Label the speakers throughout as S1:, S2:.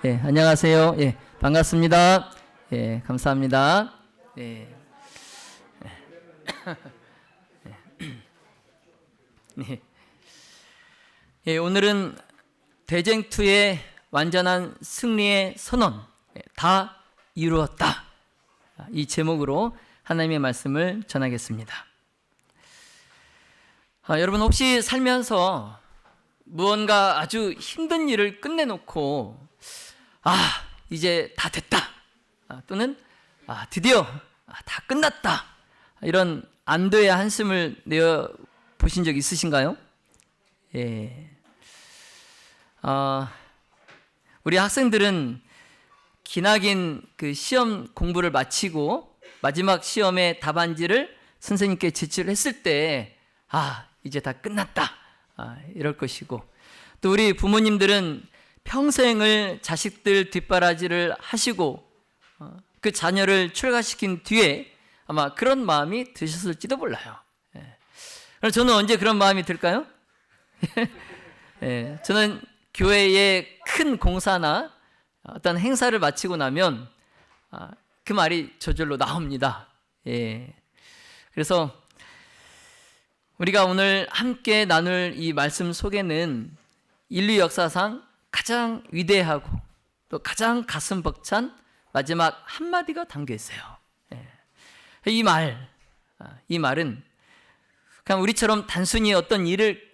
S1: 예, 안녕하세요. 예, 반갑습니다. 예, 감사합니다. 예. 예. 예, 오늘은 대쟁투의 완전한 승리의 선언, 다 이루었다. 이 제목으로 하나님의 말씀을 전하겠습니다. 여러분 혹시 살면서 무언가 아주 힘든 일을 끝내놓고 이제 다 됐다, 또는 드디어 다 끝났다, 이런 안도의 한숨을 내어 보신 적 있으신가요? 예. 우리 학생들은 기나긴 그 시험 공부를 마치고 마지막 시험의 답안지를 선생님께 제출을 했을 때 이제 다 끝났다, 이럴 것이고, 또 우리 부모님들은 평생을 자식들 뒷바라지를 하시고 그 자녀를 출가시킨 뒤에 아마 그런 마음이 드셨을지도 몰라요. 그럼 저는 언제 그런 마음이 들까요? 저는 교회의 큰 공사나 어떤 행사를 마치고 나면 그 말이 저절로 나옵니다. 그래서 우리가 오늘 함께 나눌 이 말씀 속에는 인류 역사상 가장 위대하고 또 가장 가슴 벅찬 마지막 한마디가 담겨 있어요. 이 말은 그냥 우리처럼 단순히 어떤 일을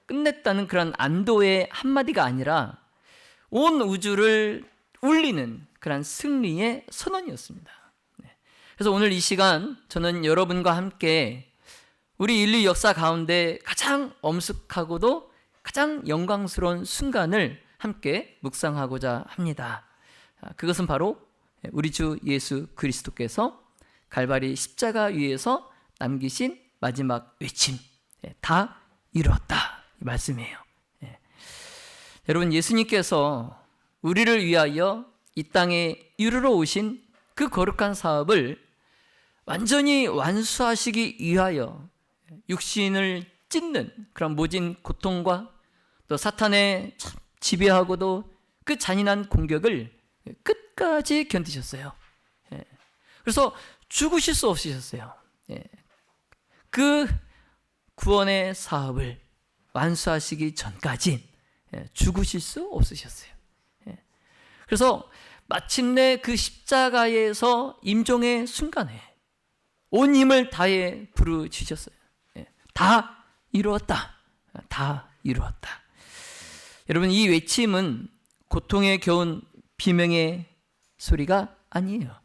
S1: 끝냈다는 그런 안도의 한마디가 아니라 온 우주를 울리는 그런 승리의 선언이었습니다. 그래서 오늘 이 시간 저는 여러분과 함께 우리 인류 역사 가운데 가장 엄숙하고도 가장 영광스러운 순간을 함께 묵상하고자 합니다. 그것은 바로 우리 주 예수 그리스도께서 갈바리 십자가 위에서 남기신 마지막 외침, 다 이루었다, 이 말씀이에요. 여러분, 예수님께서 우리를 위하여 이 땅에 이루러 오신 그 거룩한 사업을 완전히 완수하시기 위하여 육신을 찢는 그런 모진 고통과 또 사탄의 지배하고도 그 잔인한 공격을 끝까지 견디셨어요. 그래서 죽으실 수 없으셨어요. 그 구원의 사업을 완수하시기 전까지 죽으실 수 없으셨어요. 그래서 마침내 그 십자가에서 임종의 순간에 온 힘을 다해 부르짖으셨어요. 다 이루었다, 다 이루었다. 여러분, 이 외침은 고통에 겨운 비명의 소리가 아니에요.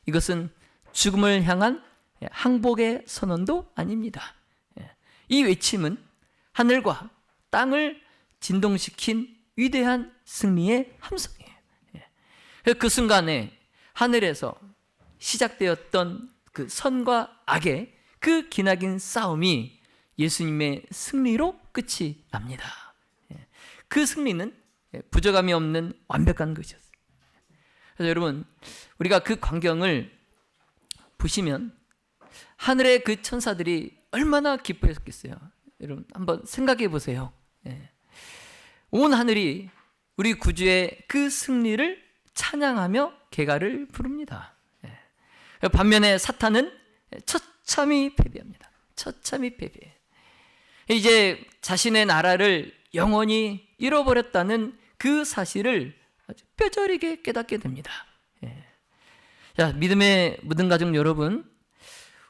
S1: 이것은 죽음을 향한 항복의 선언도 아닙니다. 이 외침은 하늘과 땅을 진동시킨 위대한 승리의 함성이에요. 그 순간에 하늘에서 시작되었던 그 선과 악의 그 기나긴 싸움이 예수님의 승리로 끝이 납니다. 그 승리는 부족함이 없는 완벽한 것이었어요. 그래서 여러분, 우리가 그 광경을 보시면 하늘의 그 천사들이 얼마나 기뻐했겠어요. 여러분 한번 생각해 보세요. 온 하늘이 우리 구주의 그 승리를 찬양하며 개가를 부릅니다. 반면에 사탄은 처참히 패배합니다. 처참히 패배. 이제 자신의 나라를 영원히 잃어버렸다는 그 사실을 아주 뼈저리게 깨닫게 됩니다. 자, 믿음의 묻은 가족 여러분,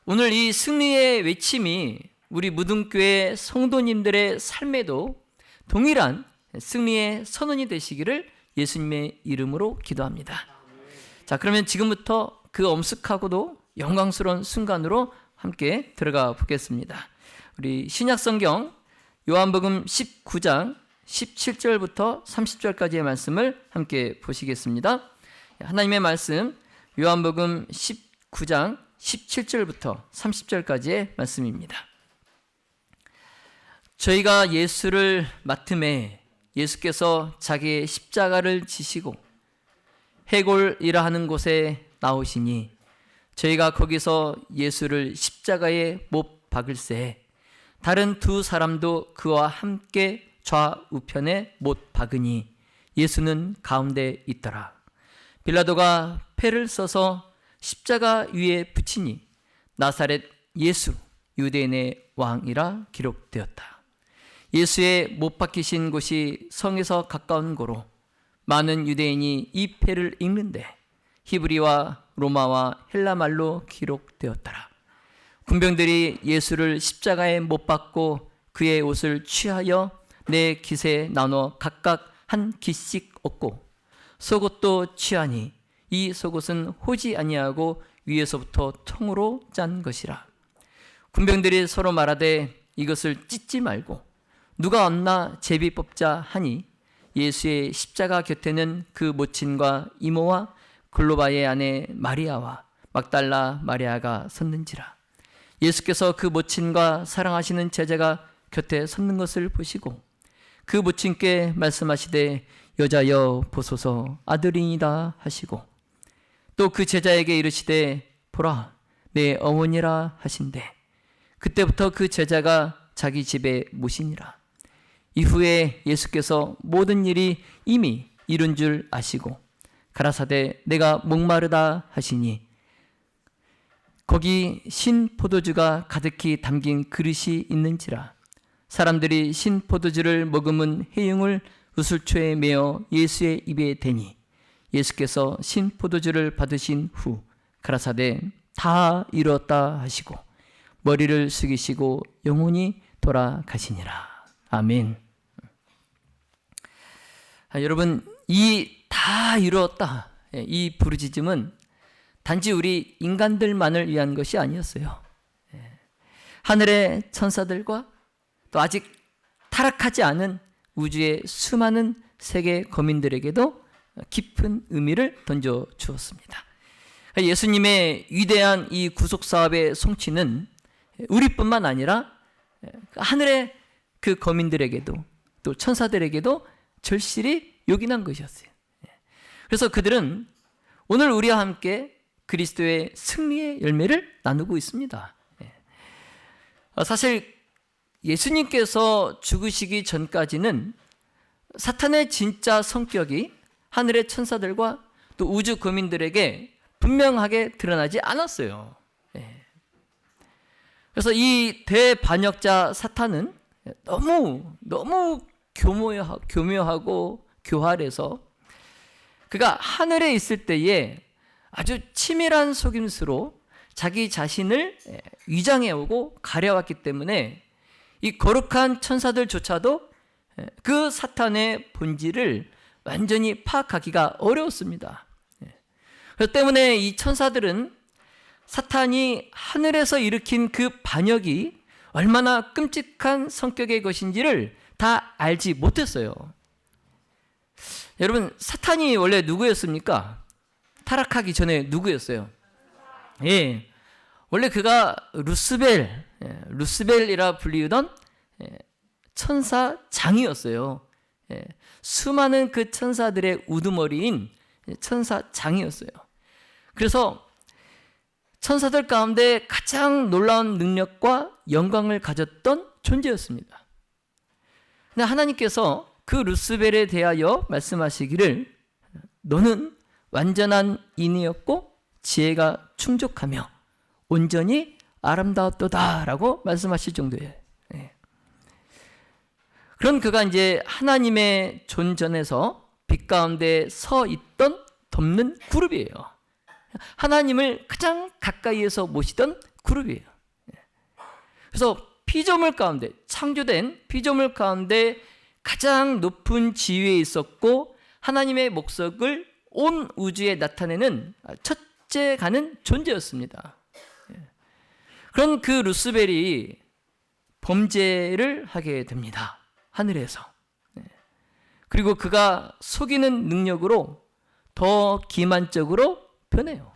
S1: 오늘 이 승리의 외침이 우리 무등교회 성도님들의 삶에도 동일한 승리의 선언이 되시기를 예수님의 이름으로 기도합니다. 자, 그러면 지금부터 그 엄숙하고도 영광스러운 순간으로 함께 들어가 보겠습니다. 우리 신약성경 요한복음 19장 17절부터 30절까지의 말씀을 함께 보시겠습니다. 하나님의 말씀 요한복음 19장 17절부터 30절까지의 말씀입니다. 저희가 예수를 맡음에 예수께서 자기의 십자가를 지시고 해골이라 하는 곳에 나오시니 저희가 거기서 예수를 십자가에 못 박을새 다른 두 사람도 그와 함께 좌우편에 못 박으니 예수는 가운데 있더라. 빌라도가 패를 써서 십자가 위에 붙이니 나사렛 예수 유대인의 왕이라 기록되었다. 예수의 못 박히신 곳이 성에서 가까운 고로 많은 유대인이 이 패를 읽는데 히브리와 로마와 헬라말로 기록되었더라. 군병들이 예수를 십자가에 못 박고 그의 옷을 취하여 네 깃에 나눠 각각 한 깃씩 얻고 속옷도 취하니 이 속옷은 호지 아니하고 위에서부터 통으로 짠 것이라. 군병들이 서로 말하되 이것을 찢지 말고 누가 얻나 제비 뽑자 하니 예수의 십자가 곁에는 그 모친과 이모와 글로바의 아내 마리아와 막달라 마리아가 섰는지라. 예수께서 그 모친과 사랑하시는 제자가 곁에 섰는 것을 보시고 그 모친께 말씀하시되 여자여 보소서 아들이니이다 하시고 또 그 제자에게 이르시되 보라 내 어머니라 하신대 그때부터 그 제자가 자기 집에 모시니라. 이후에 예수께서 모든 일이 이미 이룬 줄 아시고 가라사대 내가 목마르다 하시니 거기 신 포도주가 가득히 담긴 그릇이 있는지라. 사람들이 신 포도주를 머금은 해융을 우슬초에 메어 예수의 입에 대니 예수께서 신 포도주를 받으신 후 가라사대 다 이루었다 하시고 머리를 숙이시고 영원히 돌아가시니라. 아멘. 여러분, 이 다 이루었다, 이 부르짖음은 단지 우리 인간들만을 위한 것이 아니었어요. 하늘의 천사들과 또 아직 타락하지 않은 우주의 수많은 세계 거민들에게도 깊은 의미를 던져 주었습니다. 예수님의 위대한 이 구속 사업의 성취는 우리뿐만 아니라 하늘의 그 거민들에게도 또 천사들에게도 절실히 요긴한 것이었어요. 그래서 그들은 오늘 우리와 함께 그리스도의 승리의 열매를 나누고 있습니다. 사실 예수님께서 죽으시기 전까지는 사탄의 진짜 성격이 하늘의 천사들과 또 우주 거민들에게 분명하게 드러나지 않았어요. 그래서 이 대반역자 사탄은 너무 교묘하고 교활해서 그가 하늘에 있을 때에 아주 치밀한 속임수로 자기 자신을 위장해오고 가려왔기 때문에 이 거룩한 천사들조차도 그 사탄의 본질을 완전히 파악하기가 어려웠습니다. 그렇기 때문에 이 천사들은 사탄이 하늘에서 일으킨 그 반역이 얼마나 끔찍한 성격의 것인지를 다 알지 못했어요. 여러분, 사탄이 원래 누구였습니까? 타락하기 전에 누구였어요? 원래 그가 루스벨이라 불리우던 천사장이었어요. 수많은 그 천사들의 우두머리인 천사장이었어요. 그래서 천사들 가운데 가장 놀라운 능력과 영광을 가졌던 존재였습니다. 근데 하나님께서 그 루스벨에 대하여 말씀하시기를 너는 완전한 인이었고 지혜가 충족하며 온전히 아름다웠도다 라고 말씀하실 정도예요. 그런 그가 이제 하나님의 존전에서 빛 가운데 서 있던 덮는 그룹이에요. 하나님을 가장 가까이에서 모시던 그룹이에요. 그래서 피조물 가운데, 창조된 피조물 가운데 가장 높은 지위에 있었고 하나님의 목적을 온 우주에 나타내는 첫째가는 존재였습니다. 그런 그 루스벨이 범죄를 하게 됩니다. 하늘에서. 그리고 그가 속이는 능력으로 더 기만적으로 변해요.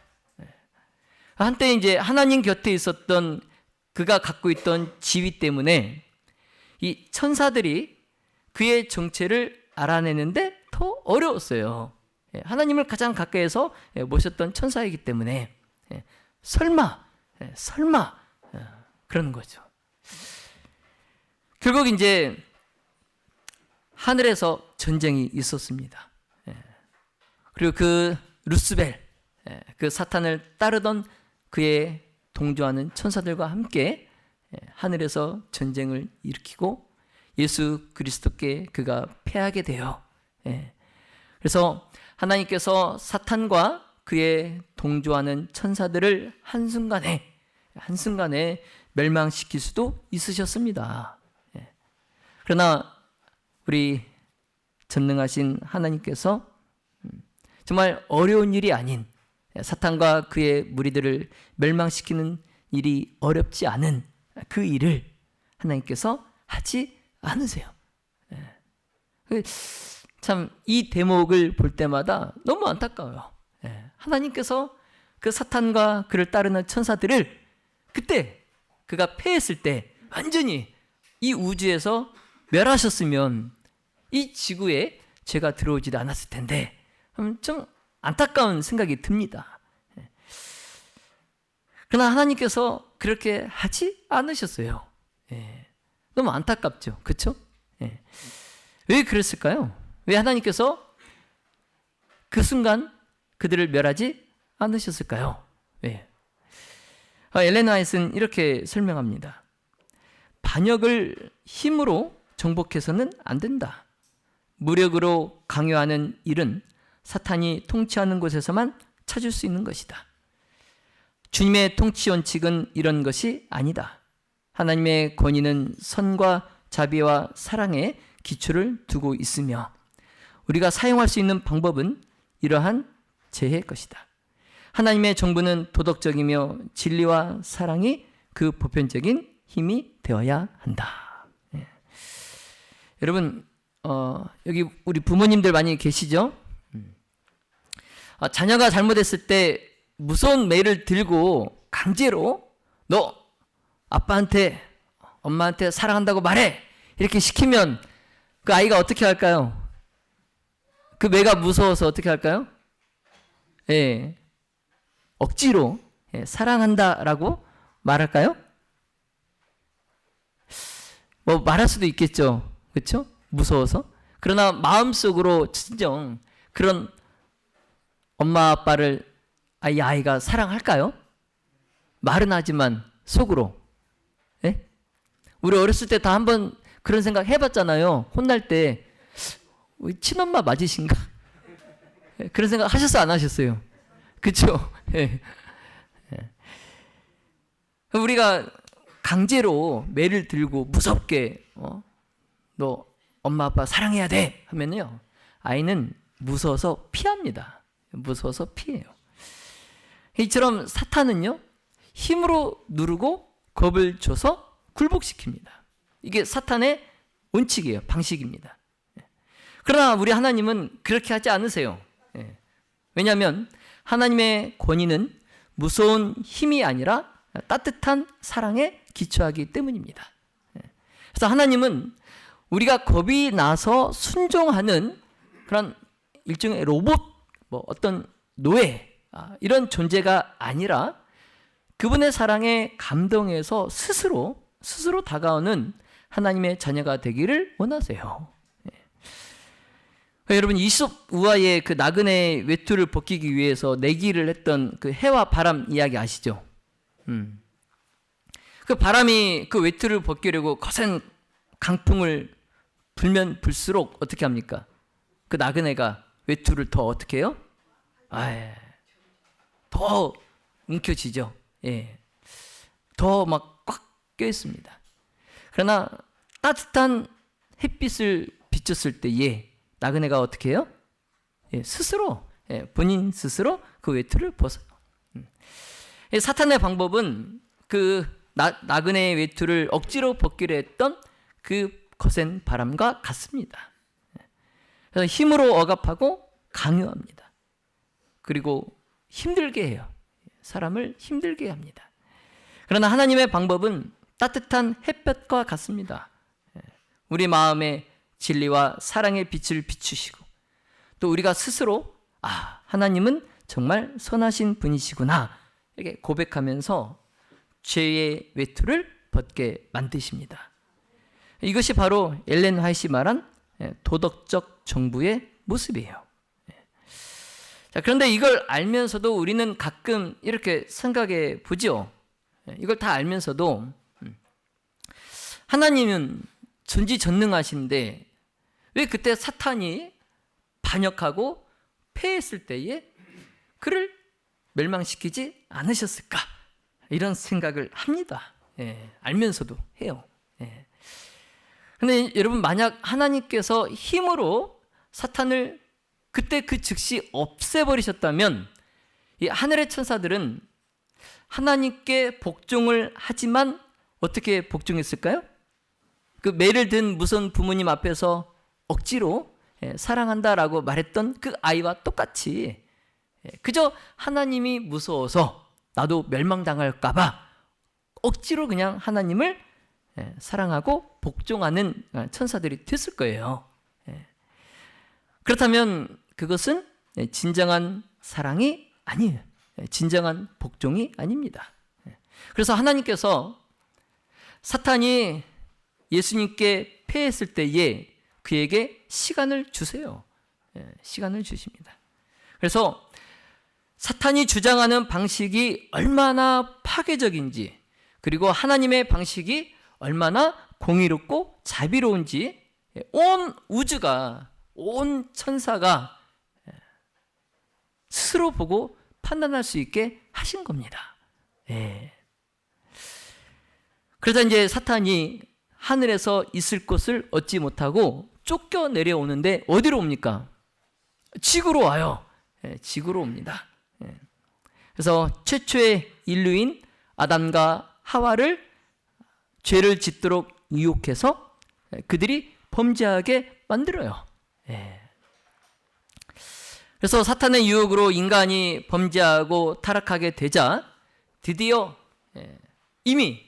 S1: 한때 이제 하나님 곁에 있었던 그가 갖고 있던 지위 때문에 이 천사들이 그의 정체를 알아내는데 더 어려웠어요. 하나님을 가장 가까이에서 모셨던 천사이기 때문에 설마 그러는 거죠. 결국 이제 하늘에서 전쟁이 있었습니다. 그리고 그 루스벨, 그 사탄을 따르던 그의 동조하는 천사들과 함께 하늘에서 전쟁을 일으키고 예수 그리스도께 그가 패하게 돼요. 그래서 하나님께서 사탄과 그의 동조하는 천사들을 한순간에 멸망시킬 수도 있으셨습니다. 그러나 우리 전능하신 하나님께서 정말 어려운 일이 아닌, 사탄과 그의 무리들을 멸망시키는 일이 어렵지 않은 그 일을 하나님께서 하지 않으세요. 참 이 대목을 볼 때마다 너무 안타까워요. 하나님께서 그 사탄과 그를 따르는 천사들을 그때 그가 패했을 때 완전히 이 우주에서 멸하셨으면 이 지구에 죄가 들어오지도 않았을 텐데 좀 안타까운 생각이 듭니다. 그러나 하나님께서 그렇게 하지 않으셨어요. 너무 안타깝죠. 그렇죠? 왜 그랬을까요? 왜 하나님께서 그 순간 그들을 멸하지 않으셨을까요? 왜? 엘렌 화이트는 이렇게 설명합니다. 반역을 힘으로 정복해서는 안 된다. 무력으로 강요하는 일은 사탄이 통치하는 곳에서만 찾을 수 있는 것이다. 주님의 통치 원칙은 이런 것이 아니다. 하나님의 권위는 선과 자비와 사랑에 기초를 두고 있으며 우리가 사용할 수 있는 방법은 이러한 재해의 것이다. 하나님의 정부는 도덕적이며 진리와 사랑이 그 보편적인 힘이 되어야 한다. 여러분, 여기 우리 부모님들 많이 계시죠? 자녀가 잘못했을 때 무서운 매를 들고 강제로 너 아빠한테 엄마한테 사랑한다고 말해 이렇게 시키면 그 아이가 어떻게 할까요? 그 매가 무서워서 어떻게 할까요? 억지로 사랑한다라고 말할까요? 뭐 말할 수도 있겠죠. 그렇죠? 무서워서. 그러나 마음속으로 진정 그런 엄마 아빠를 아이가 사랑할까요? 말은 하지만 속으로. 우리 어렸을 때 다 한번 그런 생각 해봤잖아요. 혼날 때 친엄마 맞으신가? 그런 생각 하셨어요? 안 하셨어요? 그렇죠? 우리가 강제로 매를 들고 무섭게 너 엄마 아빠 사랑해야 돼 하면요 아이는 무서워서 피합니다. 무서워서 피해요. 이처럼 사탄은요 힘으로 누르고 겁을 줘서 굴복시킵니다. 이게 사탄의 원칙이에요. 방식입니다. 그러나 우리 하나님은 그렇게 하지 않으세요. 왜냐하면 하나님의 권위는 무서운 힘이 아니라 따뜻한 사랑에 기초하기 때문입니다. 그래서 하나님은 우리가 겁이 나서 순종하는 그런 일종의 로봇, 어떤 노예 이런 존재가 아니라 그분의 사랑에 감동해서 스스로 다가오는 하나님의 자녀가 되기를 원하세요. 여러분 이솝 우화의 그 나그네의 외투를 벗기기 위해서 내기를 했던 그 해와 바람 이야기 아시죠? 그 바람이 그 외투를 벗기려고 거센 강풍을 불면 불수록 어떻게 합니까? 그 나그네가 외투를 더 어떻게 해요? 더 움켜쥐죠. 더 막 꽉 껴있습니다. 그러나 따뜻한 햇빛을 비쳤을 때에 나그네가 어떻게 해요? 스스로 본인 스스로 그 외투를 벗어요. 사탄의 방법은 그 나그네의 외투를 억지로 벗기려 했던 그 거센 바람과 같습니다. 그래서 힘으로 억압하고 강요합니다. 그리고 힘들게 해요. 사람을 힘들게 합니다. 그러나 하나님의 방법은 따뜻한 햇볕과 같습니다. 우리 마음에 진리와 사랑의 빛을 비추시고 또 우리가 스스로 하나님은 정말 선하신 분이시구나 이렇게 고백하면서 죄의 외투를 벗게 만드십니다. 이것이 바로 엘렌 화이트가 말한 도덕적 정부의 모습이에요. 자, 그런데 이걸 알면서도 우리는 가끔 이렇게 생각해 보죠. 이걸 다 알면서도 하나님은 전지전능하신데 왜 그때 사탄이 반역하고 패했을 때에 그를 멸망시키지 않으셨을까? 이런 생각을 합니다. 알면서도 해요. 그런데 여러분, 만약 하나님께서 힘으로 사탄을 그때 그 즉시 없애버리셨다면 이 하늘의 천사들은 하나님께 복종을 하지만 어떻게 복종했을까요? 그 매를 든 무서운 부모님 앞에서 억지로 사랑한다라고 말했던 그 아이와 똑같이 그저 하나님이 무서워서 나도 멸망당할까봐 억지로 그냥 하나님을 사랑하고 복종하는 천사들이 됐을 거예요. 그렇다면 그것은 진정한 사랑이 아니에요. 진정한 복종이 아닙니다. 그래서 하나님께서 사탄이 예수님께 패했을 때에 그에게 시간을 주세요. 시간을 주십니다. 그래서 사탄이 주장하는 방식이 얼마나 파괴적인지, 그리고 하나님의 방식이 얼마나 공의롭고 자비로운지 온 우주가, 온 천사가 스스로 보고 판단할 수 있게 하신 겁니다. 그러자 이제 사탄이 하늘에서 있을 곳을 얻지 못하고 쫓겨 내려오는데 어디로 옵니까? 지구로 와요. 지구로 옵니다. 그래서 최초의 인류인 아담과 하와를 죄를 짓도록 유혹해서 그들이 범죄하게 만들어요. 그래서 사탄의 유혹으로 인간이 범죄하고 타락하게 되자 드디어 이미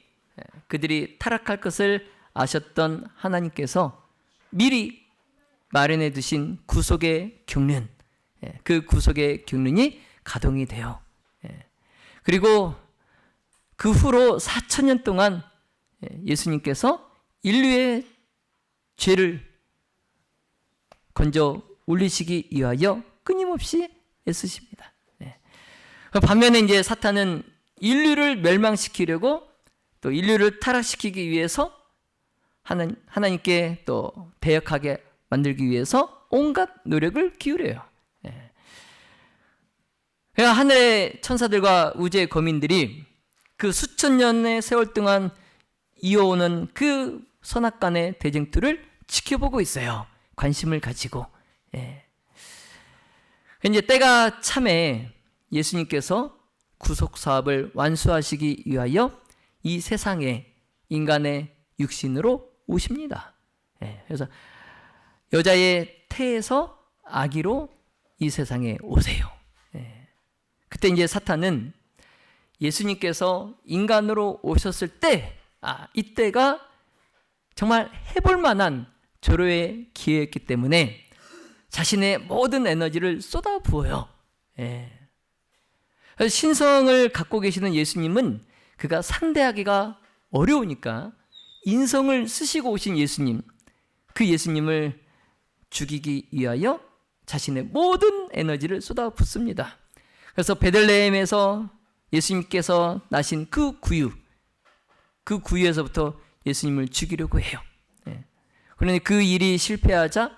S1: 그들이 타락할 것을 아셨던 하나님께서 미리 마련해 두신 구속의 경륜, 그 구속의 경륜이 가동이 돼요. 그리고 그 후로 4,000년 동안 예수님께서 인류의 죄를 건져 올리시기 위하여 끊임없이 애쓰십니다. 반면에 이제 사탄은 인류를 멸망시키려고 또 인류를 타락시키기 위해서 하나님께 또 대역하게 만들기 위해서 온갖 노력을 기울여요. 그러니까 하늘의 천사들과 우주의 거민들이 그 수천 년의 세월 동안 이어오는 그 선악간의 대쟁투를 지켜보고 있어요. 관심을 가지고. 이제 때가 참에 예수님께서 구속 사업을 완수하시기 위하여 이 세상에 인간의 육신으로 오십니다. 그래서 여자의 태에서 아기로 이 세상에 오세요. 그때 이제 사탄은 예수님께서 인간으로 오셨을 때, 이때가 정말 해볼 만한 절호의 기회였기 때문에 자신의 모든 에너지를 쏟아부어요. 신성을 갖고 계시는 예수님은 그가 상대하기가 어려우니까 인성을 쓰시고 오신 예수님, 그 예수님을 죽이기 위하여 자신의 모든 에너지를 쏟아붓습니다. 그래서 베들레헴에서 예수님께서 나신 그 구유에서부터 예수님을 죽이려고 해요. 그런데 그 일이 실패하자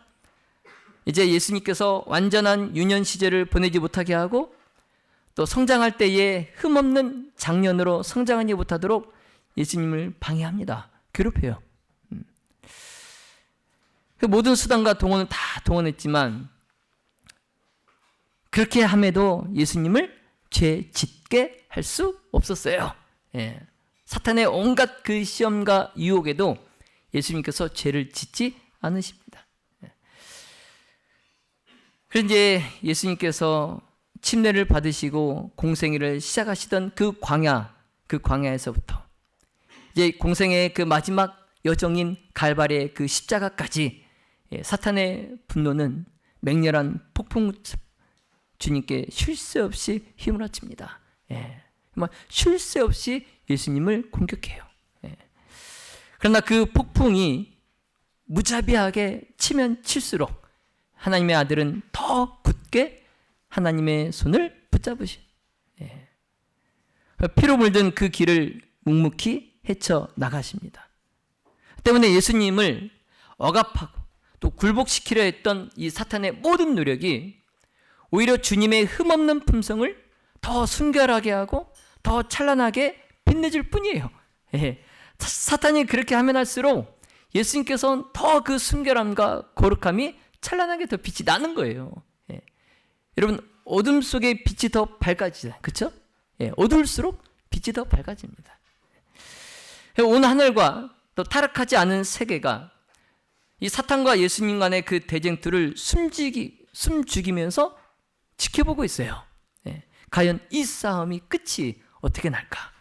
S1: 이제 예수님께서 완전한 유년 시절을 보내지 못하게 하고 또 성장할 때에 흠없는 장년으로 성장하지 못하도록 예수님을 방해합니다. 괴롭혀요. 그 모든 수단과 동원을 다 동원했지만 그렇게 함에도 예수님을 죄 짓게 할 수 없었어요. 사탄의 온갖 그 시험과 유혹에도 예수님께서 죄를 짓지 않으십니다. 그래서 이제 예수님께서 침례를 받으시고 공생애를 시작하시던 그 광야에서부터 이제 공생애의 그 마지막 여정인 갈발의 그 십자가까지 사탄의 분노는 맹렬한 폭풍 주님께 쉴 새 없이 휘몰아칩니다. 정말 쉴 새 없이 예수님을 공격해요. 그러나 그 폭풍이 무자비하게 치면 칠수록 하나님의 아들은 더 굳게 하나님의 손을 붙잡으시. 피로 물든 그 길을 묵묵히 헤쳐 나가십니다. 때문에 예수님을 억압하고 또 굴복시키려 했던 이 사탄의 모든 노력이 오히려 주님의 흠없는 품성을 더 순결하게 하고 더 찬란하게 빛내줄 뿐이에요. 사탄이 그렇게 하면 할수록 예수님께서는 더 그 순결함과 거룩함이 찬란하게 더 빛이 나는 거예요. 여러분, 어둠 속에 빛이 더 밝아지잖아요. 그렇죠? 어두울수록 빛이 더 밝아집니다. 온 하늘과 또 타락하지 않은 세계가 이 사탄과 예수님 간의 그 대쟁투를 숨죽이면서 지켜보고 있어요. 과연 이 싸움이 끝이 어떻게 날까?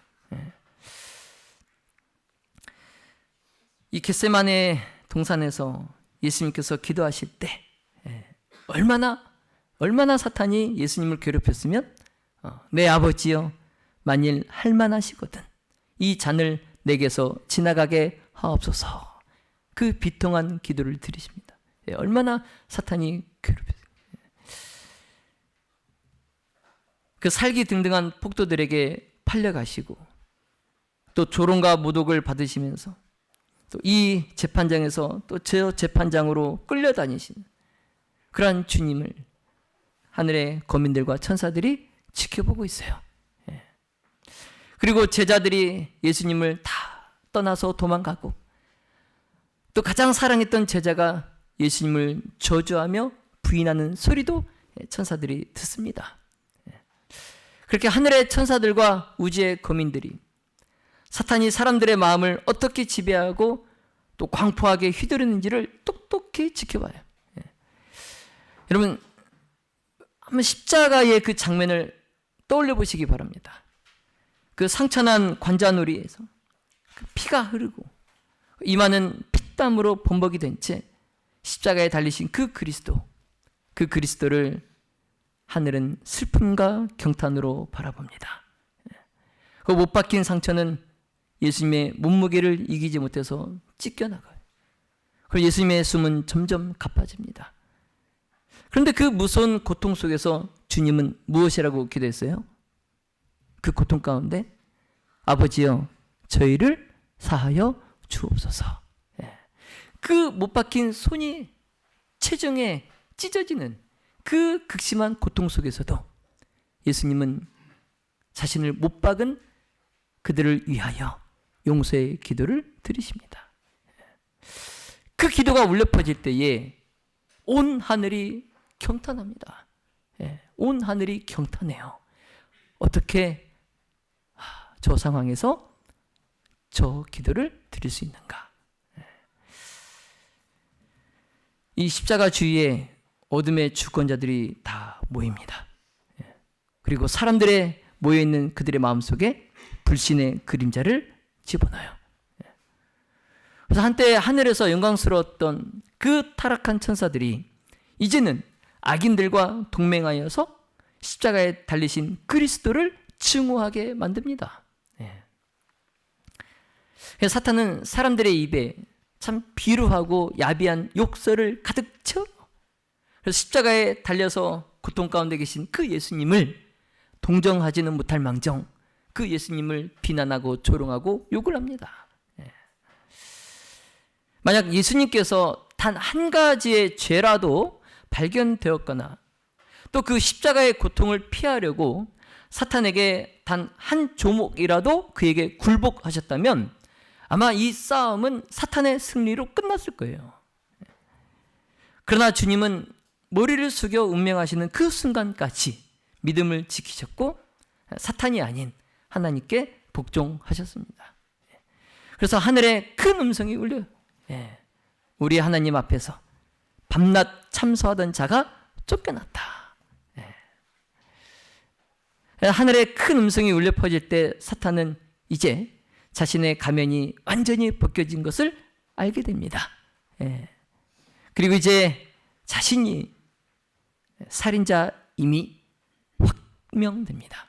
S1: 이 겟세마네 동산에서 예수님께서 기도하실 때 얼마나 사탄이 예수님을 괴롭혔으면 내 아버지여 만일 할만하시거든 이 잔을 내게서 지나가게 하옵소서. 그 비통한 기도를 드리십니다. 얼마나 사탄이 괴롭혔어요. 그 살기 등등한 폭도들에게 팔려가시고 또 조롱과 모독을 받으시면서 또 이 재판장에서 또 저 재판장으로 끌려다니시는 그러한 주님을 하늘의 거민들과 천사들이 지켜보고 있어요. 그리고 제자들이 예수님을 다 떠나서 도망가고 또 가장 사랑했던 제자가 예수님을 저주하며 부인하는 소리도 천사들이 듣습니다. 그렇게 하늘의 천사들과 우주의 거민들이 사탄이 사람들의 마음을 어떻게 지배하고 또 광포하게 휘두르는지를 똑똑히 지켜봐요. 여러분, 한번 십자가의 그 장면을 떠올려 보시기 바랍니다. 그 상처난 관자놀이에서 그 피가 흐르고 이마는 피땀으로 범벅이 된 채 십자가에 달리신 그 그리스도를 하늘은 슬픔과 경탄으로 바라봅니다. 그 못 박힌 상처는 예수님의 몸무게를 이기지 못해서 찢겨나가요. 그리고 예수님의 숨은 점점 가빠집니다. 그런데 그 무서운 고통 속에서 주님은 무엇이라고 기도했어요? 그 고통 가운데 아버지여 저희를 사하여 주옵소서. 그 못 박힌 손이 체중에 찢어지는 그 극심한 고통 속에서도 예수님은 자신을 못 박은 그들을 위하여 용서의 기도를 드리십니다. 그 기도가 울려 퍼질 때에 온 하늘이 경탄합니다. 온 하늘이 경탄해요. 어떻게 저 상황에서 저 기도를 드릴 수 있는가? 이 십자가 주위에 어둠의 주권자들이 다 모입니다. 그리고 사람들의 모여있는 그들의 마음속에 불신의 그림자를 집어넣어요. 그래서 한때 하늘에서 영광스러웠던 그 타락한 천사들이 이제는 악인들과 동맹하여서 십자가에 달리신 그리스도를 증오하게 만듭니다. 사탄은 사람들의 입에 참 비루하고 야비한 욕설을 가득 채워요. 그래서 십자가에 달려서 고통 가운데 계신 그 예수님을 동정하지는 못할 망정 그 예수님을 비난하고 조롱하고 욕을 합니다. 만약 예수님께서 단 한 가지의 죄라도 발견되었거나 또 그 십자가의 고통을 피하려고 사탄에게 단 한 조목이라도 그에게 굴복하셨다면 아마 이 싸움은 사탄의 승리로 끝났을 거예요. 그러나 주님은 머리를 숙여 운명하시는 그 순간까지 믿음을 지키셨고 사탄이 아닌 하나님께 복종하셨습니다. 그래서 하늘에 큰 음성이 울려요. 우리 하나님 앞에서 밤낮 참소하던 자가 쫓겨났다. 하늘에 큰 음성이 울려 퍼질 때 사탄은 이제 자신의 가면이 완전히 벗겨진 것을 알게 됩니다. 그리고 이제 자신이 살인자임이 확명됩니다.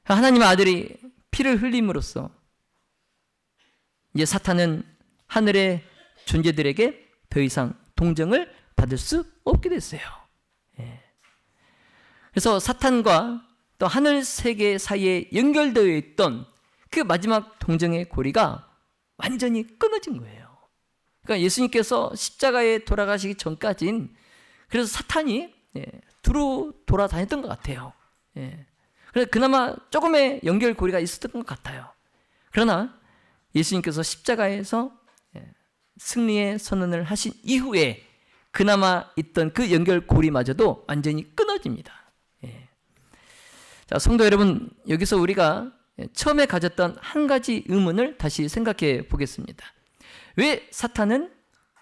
S1: 하나님의 아들이 피를 흘림으로써 이제 사탄은 하늘의 존재들에게 더 이상 동정을 받을 수 없게 됐어요. 그래서 사탄과 또 하늘 세계 사이에 연결되어 있던 그 마지막 동정의 고리가 완전히 끊어진 거예요. 그러니까 예수님께서 십자가에 돌아가시기 전까지는 그래서 사탄이 두루 돌아다녔던 것 같아요. 그래서 그나마 조금의 연결고리가 있었던 것 같아요. 그러나 예수님께서 십자가에서 승리의 선언을 하신 이후에 그나마 있던 그 연결고리마저도 완전히 끊어집니다. 자, 성도 여러분, 여기서 우리가 처음에 가졌던 한 가지 의문을 다시 생각해 보겠습니다. 왜 사탄은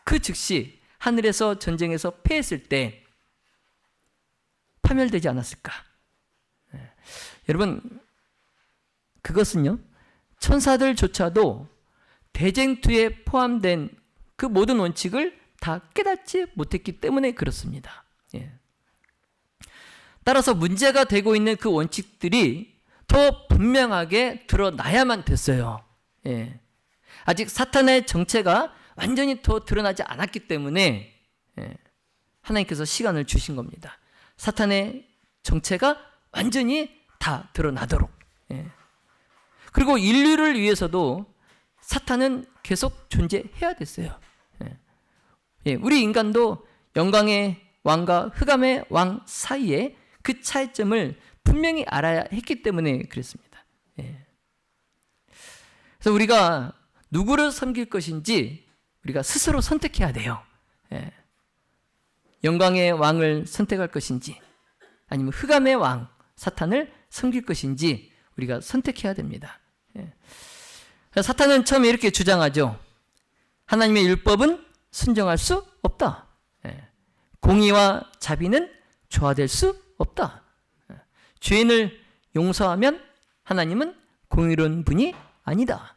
S1: 그 즉시 하늘에서 전쟁에서 패했을 때 파멸되지 않았을까? 여러분, 그것은요, 천사들조차도 대쟁투에 포함된 그 모든 원칙을 다 깨닫지 못했기 때문에 그렇습니다. 따라서 문제가 되고 있는 그 원칙들이 더 분명하게 드러나야만 됐어요. 아직 사탄의 정체가 완전히 더 드러나지 않았기 때문에 하나님께서 시간을 주신 겁니다. 사탄의 정체가 완전히 다 드러나도록. 그리고 인류를 위해서도 사탄은 계속 존재해야 됐어요. 우리 인간도 영광의 왕과 흑암의 왕 사이에 그 차이점을 분명히 알아야 했기 때문에 그랬습니다. 그래서 우리가 누구를 섬길 것인지 우리가 스스로 선택해야 돼요. 영광의 왕을 선택할 것인지 아니면 흑암의 왕 사탄을 섬길 것인지 우리가 선택해야 됩니다. 사탄은 처음에 이렇게 주장하죠. 하나님의 율법은 순종할 수 없다. 공의와 자비는 조화될 수 없다. 죄인을 용서하면 하나님은 공의로운 분이 아니다.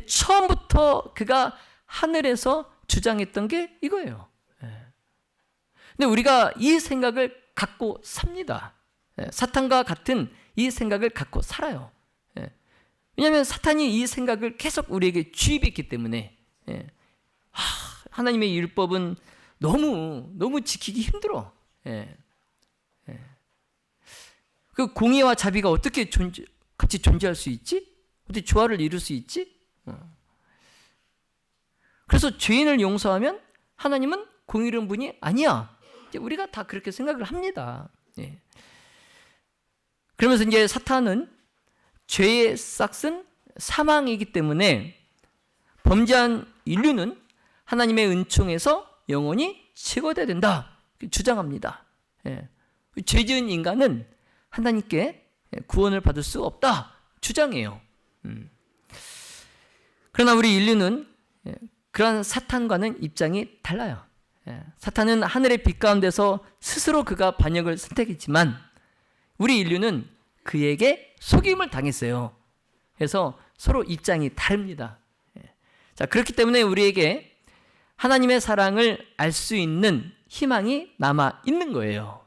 S1: 처음부터 그가 하늘에서 주장했던 게 이거예요. 근데 우리가 이 생각을 갖고 삽니다. 사탄과 같은 이 생각을 갖고 살아요. 왜냐하면 사탄이 이 생각을 계속 우리에게 주입했기 때문에 하나님의 율법은 너무 지키기 힘들어. 그 공의와 자비가 어떻게 같이 존재할 수 있지? 어떻게 조화를 이룰 수 있지? 그래서 죄인을 용서하면 하나님은 공의로운 분이 아니야. 우리가 다 그렇게 생각을 합니다. 그러면서 이제 사탄은 죄의 싹은 사망이기 때문에 범죄한 인류는 하나님의 은총에서 영원히 제거돼야 된다 주장합니다. 죄 지은 인간은 하나님께 구원을 받을 수 없다 주장해요. 그러나 우리 인류는 그런 사탄과는 입장이 달라요. 사탄은 하늘의 빛 가운데서 스스로 그가 반역을 선택했지만 우리 인류는 그에게 속임을 당했어요. 그래서 서로 입장이 다릅니다. 자, 그렇기 때문에 우리에게 하나님의 사랑을 알 수 있는 희망이 남아 있는 거예요.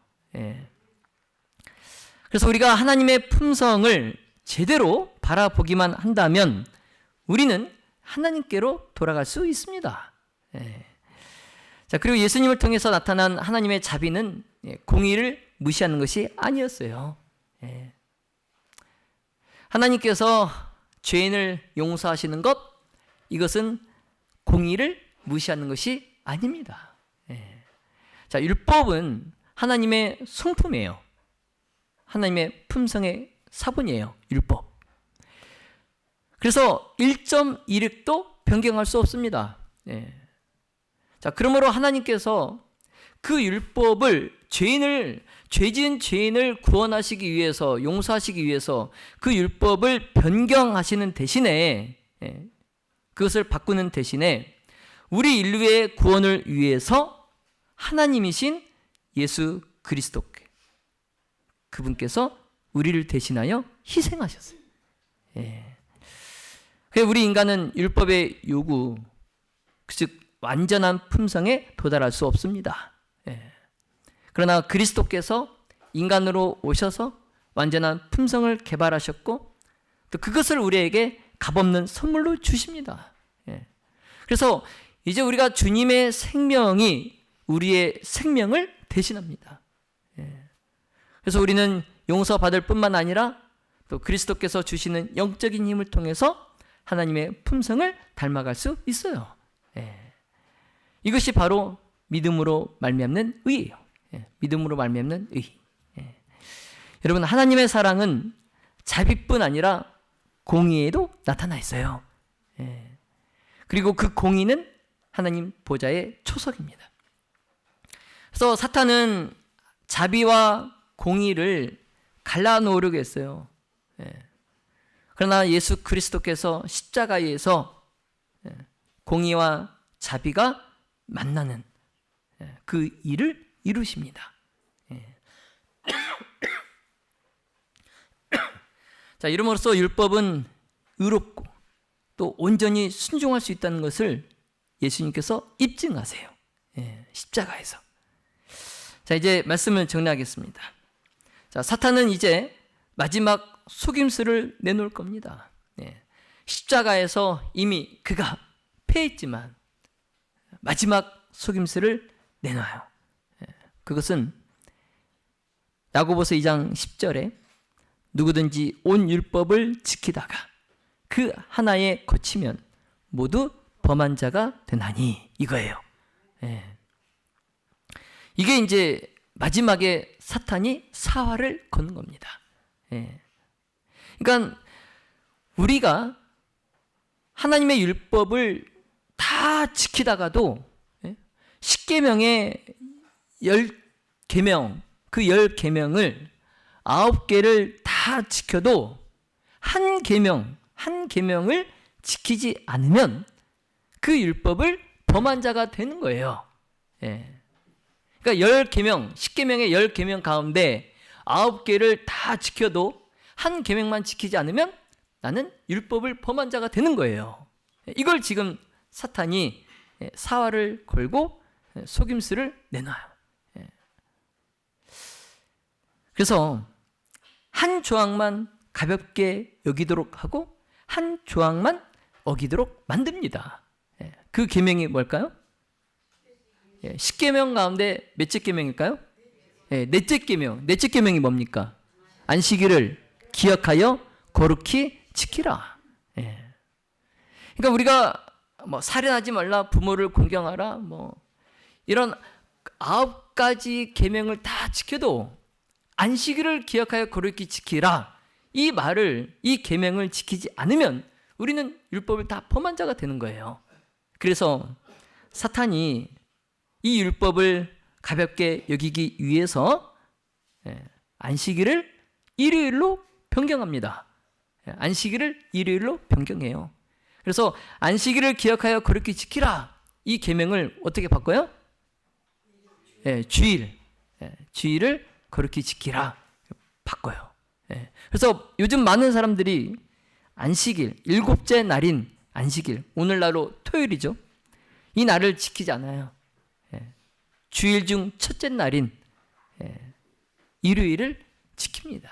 S1: 그래서 우리가 하나님의 품성을 제대로 바라보기만 한다면 우리는 하나님께로 돌아갈 수 있습니다. 자, 그리고 예수님을 통해서 나타난 하나님의 자비는 공의를 무시하는 것이 아니었어요. 하나님께서 죄인을 용서하시는 것, 이것은 공의를 무시하는 것이 아닙니다. 자, 율법은 하나님의 성품이에요. 하나님의 품성의 사본이에요. 율법. 그래서 1.1획도 변경할 수 없습니다. 자, 그러므로 하나님께서 그 율법을 죄지은 죄인을 구원하시기 위해서, 용서하시기 위해서 그 율법을 변경하시는 대신에, 그것을 바꾸는 대신에 우리 인류의 구원을 위해서 하나님이신 예수 그리스도 그분께서 우리를 대신하여 희생하셨어요. 그래서 우리 인간은 율법의 요구, 즉 완전한 품성에 도달할 수 없습니다. 그러나 그리스도께서 인간으로 오셔서 완전한 품성을 개발하셨고 또 그것을 우리에게 값없는 선물로 주십니다. 그래서 이제 우리가 주님의 생명이 우리의 생명을 대신합니다. 그래서 우리는 용서받을 뿐만 아니라 또 그리스도께서 주시는 영적인 힘을 통해서 하나님의 품성을 닮아갈 수 있어요. 이것이 바로 믿음으로 말미암는 의예요. 믿음으로 말미암는 의. 여러분, 하나님의 사랑은 자비뿐 아니라 공의에도 나타나 있어요. 그리고 그 공의는 하나님 보좌의 초석입니다. 그래서 사탄은 자비와 공의를 갈라놓으려고 했어요. 그러나 예수 그리스도께서 십자가에서 공의와 자비가 만나는 그 일을 이루십니다. 자, 이름으로써 율법은 의롭고 또 온전히 순종할 수 있다는 것을 예수님께서 입증하세요. 십자가에서. 자, 이제 말씀을 정리하겠습니다. 자, 사탄은 이제 마지막 속임수를 내놓을 겁니다. 십자가에서 이미 그가 패했지만 마지막 속임수를 내놔요. 그것은 야고보서 2장 10절에 누구든지 온 율법을 지키다가 그 하나에 거치면 모두 범한 자가 되나니, 이거예요. 이게 이제 마지막에 사탄이 사활을 거는 겁니다. 그러니까 우리가 하나님의 율법을 다 지키다가도 10계명의 10계명, 그 10계명을 9개를 다 지켜도 한 계명을 지키지 않으면 그 율법을 범한 자가 되는 거예요. 그러니까 10계명, 10계명의 10계명 가운데 9개를 다 지켜도 한 계명만 지키지 않으면 나는 율법을 범한 자가 되는 거예요. 이걸 지금 사탄이 사활을 걸고 속임수를 내놔요. 그래서 한 조항만 가볍게 여기도록 하고 한 조항만 어기도록 만듭니다. 그 계명이 뭘까요? 10계명 가운데 몇째 계명일까요? 넷째 계명. 넷째 계명이 뭡니까? 안식일을 기억하여 거룩히 지키라. 그러니까 우리가 뭐 살인하지 말라, 부모를 공경하라, 뭐 이런 9가지 계명을 다 지켜도 안식일을 기억하여 거룩히 지키라, 이 말을, 이 계명을 지키지 않으면 우리는 율법을 다 범한 자가 되는 거예요. 그래서 사탄이 이 율법을 가볍게 여기기 위해서 안식일을 일요일로 변경합니다. 안식일을 일요일로 변경해요. 그래서 안식일을 기억하여 거룩히 지키라, 이 계명을 어떻게 바꿔요? 주일을 거룩히 지키라 바꿔요. 그래서 요즘 많은 사람들이 안식일, 7째 날인 안식일, 오늘날로 토요일이죠. 이 날을 지키지 않아요. 주일 중 첫째 날인 일요일을 지킵니다.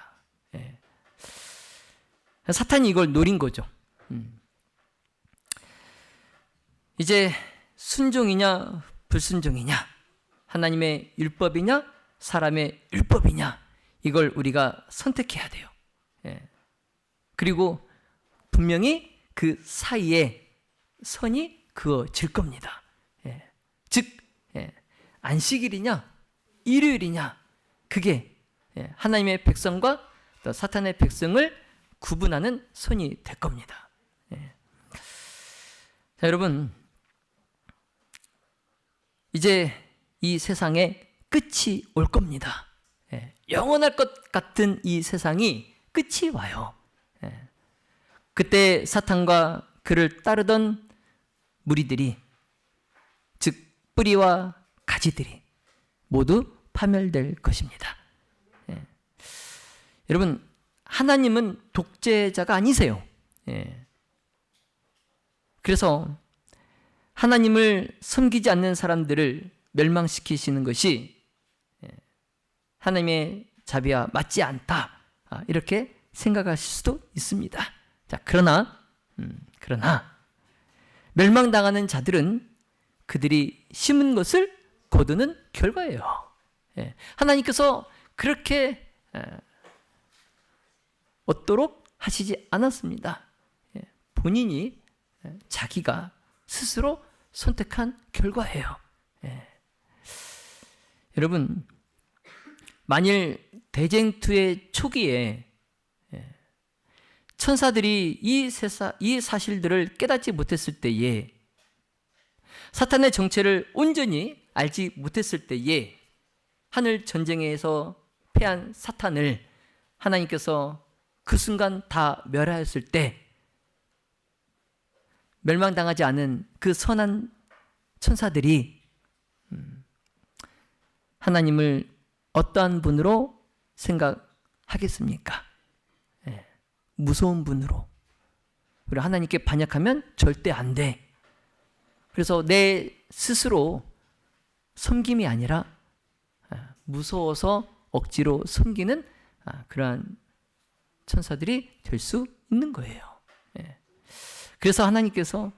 S1: 사탄이 이걸 노린 거죠. 이제 순종이냐 불순종이냐, 하나님의 율법이냐 사람의 율법이냐, 이걸 우리가 선택해야 돼요. 그리고 분명히 그 사이에 선이 그어질 겁니다. 즉 안식일이냐 일요일이냐, 그게 하나님의 백성과 또 사탄의 백성을 구분하는 선이 될 겁니다. 자, 여러분, 이제 이 세상에 끝이 올 겁니다. 영원할 것 같은 이 세상이 끝이 와요. 그때 사탄과 그를 따르던 무리들이, 즉 뿌리와 가지들이 모두 파멸될 것입니다. 여러분, 하나님은 독재자가 아니세요. 그래서 하나님을 섬기지 않는 사람들을 멸망시키시는 것이 하나님의 자비와 맞지 않다, 이렇게 생각하실 수도 있습니다. 자, 그러나 멸망당하는 자들은 그들이 심은 것을 거두는 결과예요. 하나님께서 그렇게 얻도록 하시지 않았습니다. 본인이 자기가 스스로 선택한 결과예요. 여러분, 만일 대쟁투의 초기에 천사들이 이 사실들을 깨닫지 못했을 때에, 사탄의 정체를 온전히 알지 못했을 때에, 하늘 전쟁에서 패한 사탄을 하나님께서 그 순간 다 멸하였을 때, 멸망당하지 않은 그 선한 천사들이 하나님을 어떠한 분으로 생각하겠습니까? 무서운 분으로. 그리고 하나님께 반역하면 절대 안 돼. 그래서 내 스스로 섬김이 아니라 무서워서 억지로 섬기는 그러한 천사들이 될 수 있는 거예요. 그래서 하나님께서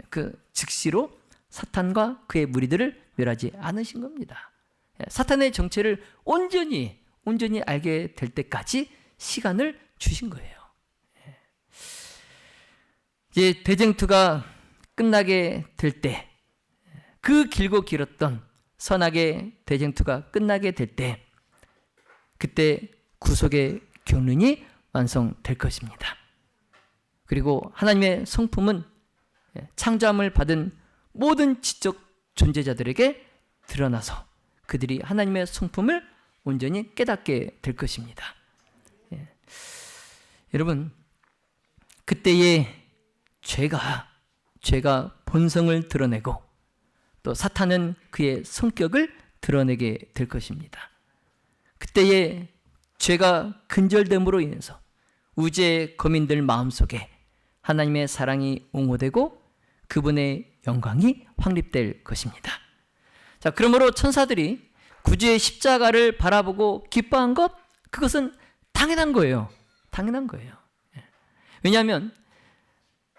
S1: 그 즉시로 사탄과 그의 무리들을 멸하지 않으신 겁니다. 사탄의 정체를 온전히 알게 될 때까지 시간을 주신 거예요. 이제 대쟁투가 끝나게 될 때, 그 길고 길었던 선악의 대쟁투가 끝나게 될 때, 그때 구속의 경륜이 완성될 것입니다. 그리고 하나님의 성품은 창조함을 받은 모든 지적 존재자들에게 드러나서 그들이 하나님의 성품을 온전히 깨닫게 될 것입니다. 여러분, 그때의 죄가 본성을 드러내고 또 사탄은 그의 성격을 드러내게 될 것입니다. 그때의 죄가 근절됨으로 인해서 우주의 거민들 마음속에 하나님의 사랑이 옹호되고 그분의 영광이 확립될 것입니다. 자, 그러므로 천사들이 구주의 십자가를 바라보고 기뻐한 것, 그것은 당연한 거예요. 당연한 거예요. 왜냐하면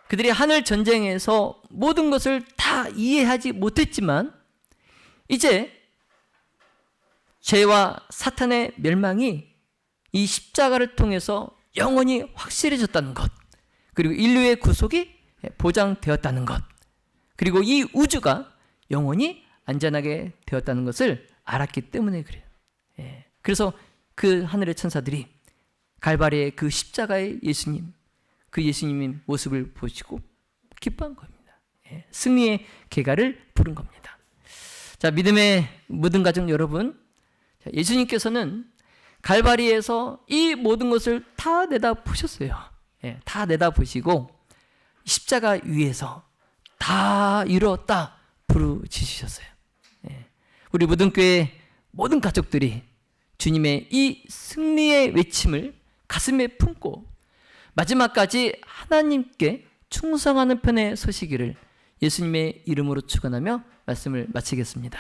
S1: 그들이 하늘 전쟁에서 모든 것을 다 이해하지 못했지만 이제 죄와 사탄의 멸망이 이 십자가를 통해서 영원히 확실해졌다는 것, 그리고 인류의 구속이 보장되었다는 것, 그리고 이 우주가 영원히 안전하게 되었다는 것을 알았기 때문에 그래요. 그래서 그 하늘의 천사들이 갈바리의 그 십자가의 예수님, 그 예수님의 모습을 보시고 기뻐한 겁니다. 승리의 계가를 부른 겁니다. 자, 믿음의 모든 가족 여러분, 예수님께서는 갈바리에서 이 모든 것을 다 내다보셨어요. 다 내다보시고 십자가 위에서 다 이루었다 부르짖으셨어요. 우리 모든교회 모든 가족들이 주님의 이 승리의 외침을 가슴에 품고 마지막까지 하나님께 충성하는 편에 서시기를 예수님의 이름으로 축원하며 말씀을 마치겠습니다.